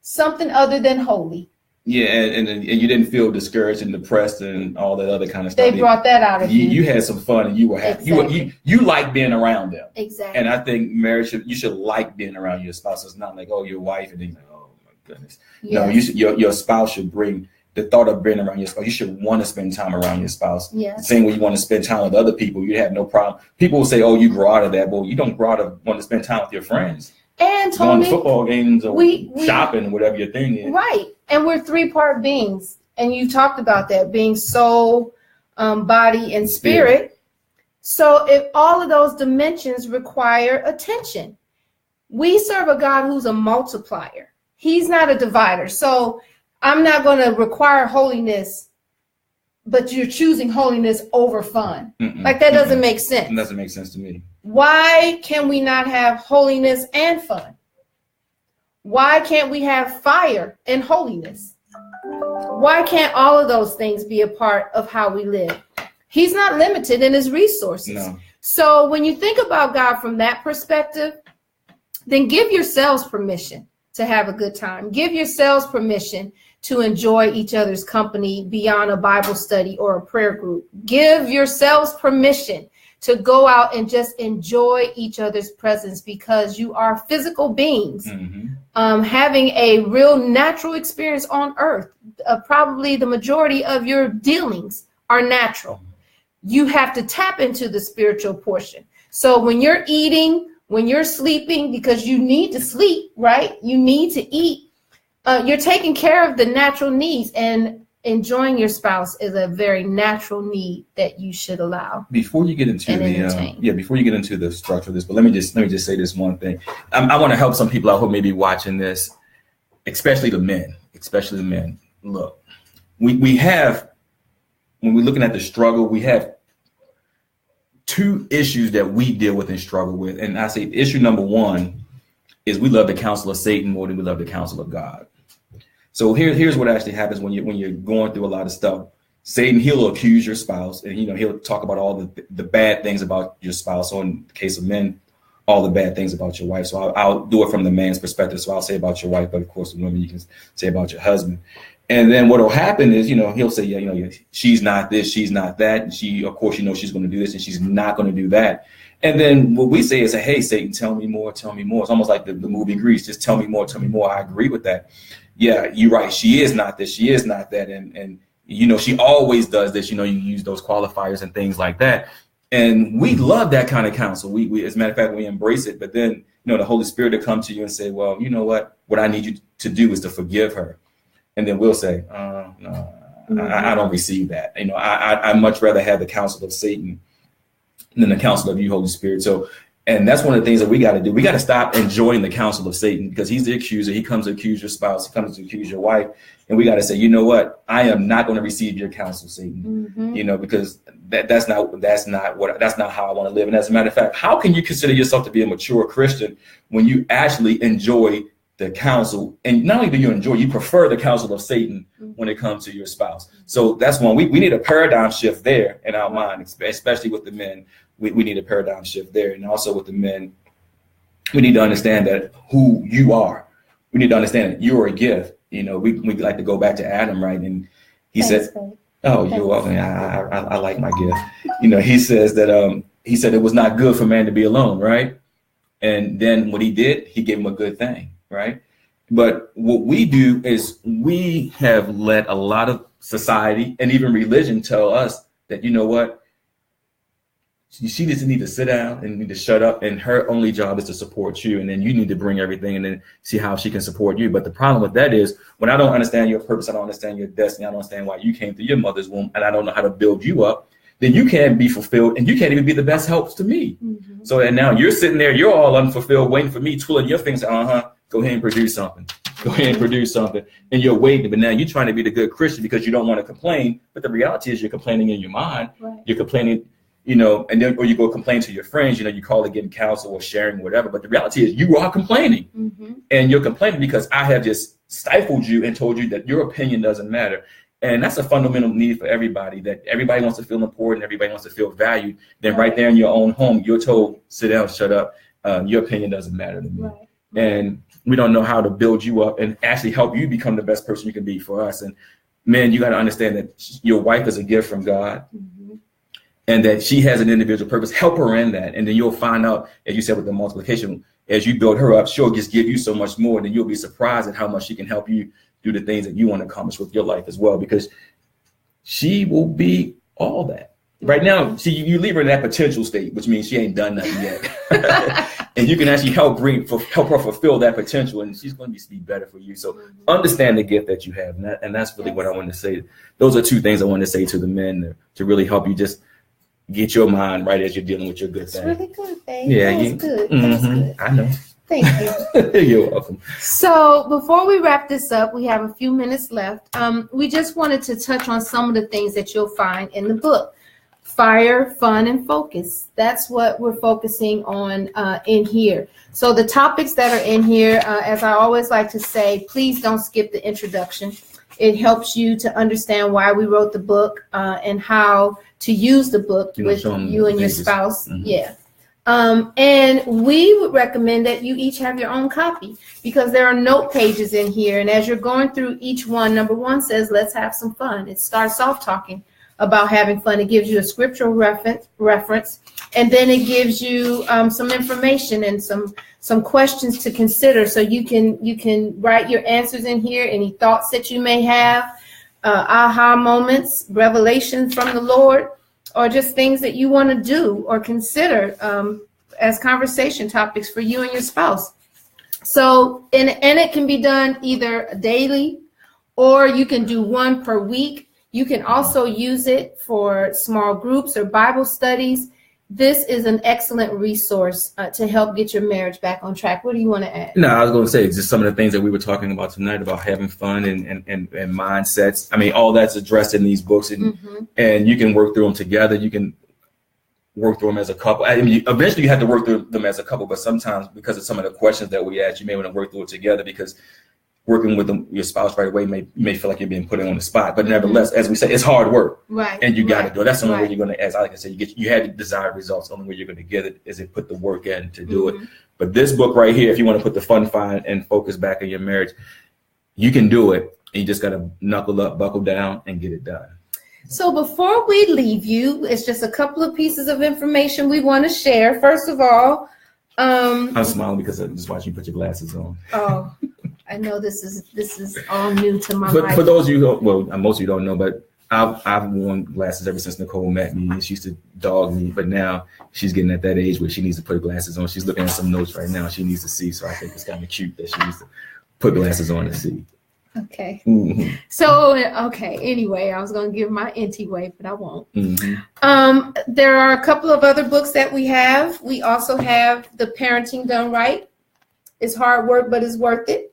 something other than holy. Yeah, and you didn't feel discouraged and depressed and all that other kind of stuff. They brought that out of you. You had some fun and you were happy. Exactly. You like being around them. Exactly. And I think marriage you should like being around your spouse. It's not like, oh, your wife, and then you're like, oh my goodness. Yes. No, your spouse should bring the thought of being around your spouse. You should want to spend time around your spouse. Yes. Same way you want to spend time with other people. You have no problem. People will say, oh, you grow out of that. Well, you don't grow out of wanting to spend time with your friends. And going Tony, to football games or shopping, whatever your thing is. Right. And we're 3-part beings. And you talked about that being soul, body, and spirit. So if all of those dimensions require attention, we serve a God who's a multiplier. He's not a divider. So I'm not going to require holiness, but you're choosing holiness over fun. Like that doesn't make sense. It doesn't make sense to me. Why can we not have holiness and fun? Why can't we have fire and holiness? Why can't all of those things be a part of how we live? He's not limited in his resources. No. So when you think about God from that perspective, then give yourselves permission to have a good time. Give yourselves permission to enjoy each other's company beyond a Bible study or a prayer group. Give yourselves permission to go out and just enjoy each other's presence, because you are physical beings having a real natural experience on earth. Probably the majority of your dealings are natural. You have to tap into the spiritual portion. So when you're eating, when you're sleeping, because you need to sleep, right? You need to eat. You're taking care of the natural needs, and enjoying your spouse is a very natural need that you should allow. Before you get into before you get into the structure of this, but let me just say this one thing. I want to help some people out who may be watching this, especially the men. Look, we have, when we're looking at the struggle, we have 2 issues that we deal with and struggle with. And I say issue number 1 is we love the counsel of Satan more than we love the counsel of God. So here's what actually happens when you're going through a lot of stuff. Satan, he'll accuse your spouse, and he'll talk about all the bad things about your spouse. So in the case of men, all the bad things about your wife. So I'll do it from the man's perspective. So I'll say about your wife, but of course, the women, you can say about your husband. And then what will happen is, he'll say, she's not this, she's not that. And she, of course, she's going to do this and she's not going to do that. And then what we say is, hey, Satan, tell me more, tell me more. It's almost like the movie Grease. Just tell me more, tell me more. I agree with that. Yeah, you're right. She is not this. She is not that. And she always does this. You use those qualifiers and things like that. And we love that kind of counsel. We as a matter of fact, we embrace it. But then, the Holy Spirit will come to you and say, well, you know what? What I need you to do is to forgive her. And then we'll say, no, I don't receive that. I'd much rather have the counsel of Satan than the counsel of you, Holy Spirit. So, and that's one of the things that we got to do. We got to stop enjoying the counsel of Satan, because he's the accuser. He comes to accuse your spouse. He comes to accuse your wife. And we got to say, you know what? I am not going to receive your counsel, Satan. Because that's not how I want to live. And as a matter of fact, how can you consider yourself to be a mature Christian when you actually enjoy the counsel? And not only do you enjoy, you prefer the counsel of Satan when it comes to your spouse. So that's one. We need a paradigm shift there in our mind, especially with the men. We need a paradigm shift there. And also with the men, we need to understand that who you are. We need to understand that you are a gift. We like to go back to Adam, right? And he said, oh, you're welcome. I like my gift. He says that he said it was not good for man to be alone, right? And then what he did, he gave him a good thing, right? But what we do is we have let a lot of society and even religion tell us that, you know what? She doesn't need to sit down and need to shut up, and her only job is to support you. And then you need to bring everything and then see how she can support you. But the problem with that is, when I don't understand your purpose, I don't understand your destiny, I don't understand why you came through your mother's womb, and I don't know how to build you up, then you can't be fulfilled, and you can't even be the best help to me. So and now you're sitting there, you're all unfulfilled, waiting for me, twiddling your fingers. Go ahead and produce something. Go ahead and produce something. And you're waiting, but now you're trying to be the good Christian because you don't want to complain. But the reality is, you're complaining in your mind. Right. You're complaining, and then, or you go complain to your friends, you call it getting counsel or sharing, whatever. But the reality is, you are complaining. And you're complaining because I have just stifled you and told you that your opinion doesn't matter. And that's a fundamental need for everybody, that everybody wants to feel important, everybody wants to feel valued. Then right there in your own home, you're told, sit down, shut up. Your opinion doesn't matter to me. and we don't know how to build you up and actually help you become the best person you can be for us. And men, you got to understand that your wife is a gift from God, and that she has an individual purpose. Help her in that. And then you'll find out, as you said, with the multiplication, as you build her up, she'll just give you so much more. And then you'll be surprised at how much she can help you do the things that you want to accomplish with your life as well, because she will be all that. Right now, you leave her in that potential state, which means she ain't done nothing yet. And you can actually help her fulfill that potential, and she's going to be better for you. So understand the gift that you have, and that's really what I wanted to say. Those are two things I wanted to say to the men to really help you just get your mind right as you're dealing with your good thing. That's really good, babe. Yeah, that's good. That's good. I know. Thank you. You're welcome. So before we wrap this up, we have a few minutes left. We just wanted to touch on some of the things that you'll find in the book. Fire, fun, and focus. That's what we're focusing on in here. So the topics that are in here, as I always like to say, please don't skip the introduction. It helps you to understand why we wrote the book and how to use the book with you and your spouse. Yeah. And we would recommend that you each have your own copy, because there are note pages in here. And as you're going through each one, number one says, let's have some fun. It starts off talking about having fun. It gives you a scriptural reference, and then it gives you some information and some questions to consider. So you can write your answers in here, any thoughts that you may have, aha moments, revelations from the Lord, or just things that you want to do or consider as conversation topics for you and your spouse. So, and it can be done either daily, or you can do one per week. You can also use it for small groups or Bible studies. This is an excellent resource to help get your marriage back on track. What do you want to add? No, I was going to say just some of the things that we were talking about tonight about having fun and mindsets. I mean, all that's addressed in these books, and you can work through them together. You can work through them as a couple. I mean, eventually you have to work through them as a couple, but sometimes because of some of the questions that we ask, you may want to work through it together, because working with your spouse right away may feel like you're being put on the spot, but nevertheless, as we say, it's hard work, right? And you got to do it. That's the only way you're going to, as like I said, you had the desired results. The only way you're going to get it is to put the work in to do it. But this book right here, if you want to put the fun, and focus back in your marriage, you can do it. And you just got to knuckle up, buckle down, and get it done. So before we leave you, it's just a couple of pieces of information we want to share. First of all, I'm smiling because I'm just watching you put your glasses on. Oh. I know this is all new to my life. For those of you most of you don't know, but I've worn glasses ever since Nicole met me, and she used to dog me, but now she's getting at that age where she needs to put glasses on. She's looking at some notes right now. She needs to see, so I think it's kind of cute that she needs to put glasses on to see. Okay. So, anyway, I was going to give my inty way, but I won't. There are a couple of other books that we have. We also have The Parenting Done Right. It's hard work, but it's worth it.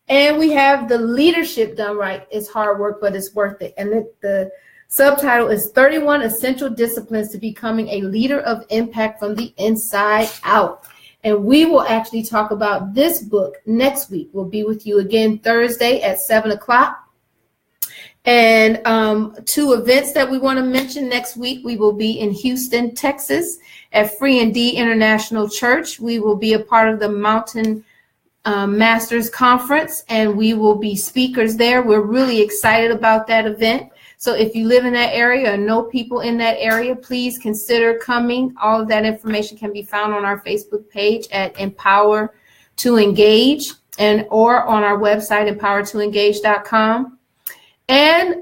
And we have The Leadership Done Right. It's hard work, but it's worth it. And the subtitle is 31 Essential Disciplines to Becoming a Leader of Impact from the Inside Out. And we will actually talk about this book next week. We'll be with you again Thursday at 7:00. And 2 events that we want to mention next week. We will be in Houston, Texas at Free and D International Church. We will be a part of the Mountain Masters Conference, and we will be speakers there. We're really excited about that event. So if you live in that area or know people in that area, please consider coming. All of that information can be found on our Facebook page at Empower to Engage, or on our website, empowertoengage.com. And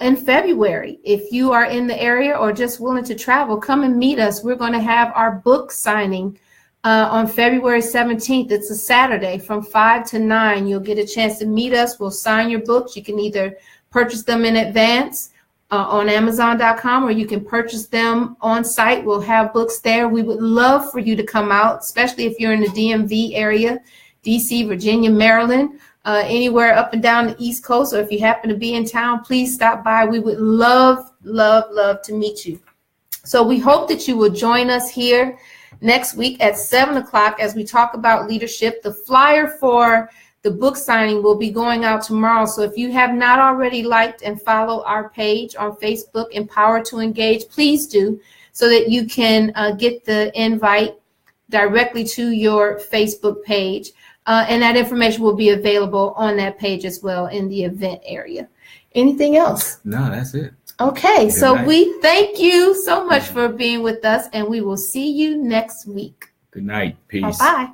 in February, if you are in the area or just willing to travel, come and meet us. We're going to have our book signing on February 17th. It's a Saturday from 5 to 9. You'll get a chance to meet us. We'll sign your books. You can either purchase them in advance on Amazon.com, or you can purchase them on site. We'll have books there. We would love for you to come out, especially if you're in the DMV area, DC, Virginia, Maryland, anywhere up and down the East Coast, or if you happen to be in town, please stop by. We would love, love, love to meet you. So we hope that you will join us here next week at 7:00 as we talk about leadership. The flyer for the book signing will be going out tomorrow. So if you have not already liked and followed our page on Facebook, Empower to Engage, please do, so that you can get the invite directly to your Facebook page. And that information will be available on that page as well in the event area. Anything else? No, that's it. Okay, Good so night. we thank you so much for being with us, and we will see you next week. Good night. Peace. Bye-bye.